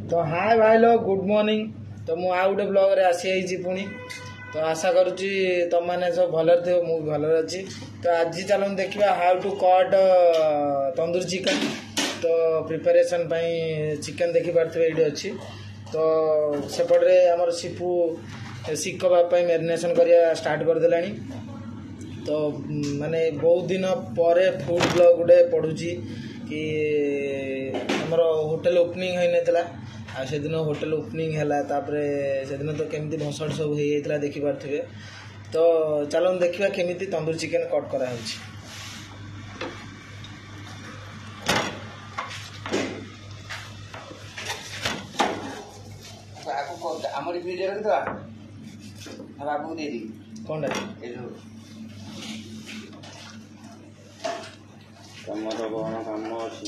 तो हाय भाई लोग गुड मॉर्निंग। तो मु आ गोटे ब्लॉग रे आसी पुणी तो आशा करुच्ची तुम मैंने सब भलर थे मु भी भलर अच्छी। तो आज चलो देखा how to cut tandoori chicken. तो प्रिपरेशन चिकन देखी पारे ये अच्छी। तो सेपटे आमर सिपू सिक करने मैरिनेशन करिया स्टार्ट करदे। तो माने बहुत दिन पर फूड ब्लॉग गोटे पढ़ुची कि आमर होटेल ओपनिंग होता आ से दिन होटेल ओपनिंग है से दिन तो केमती भसड़ सब होता देखिपे। तो चलो देखा केमी तंदूरी चिकेन कट करा कौन तमर कौन काम अच्छी?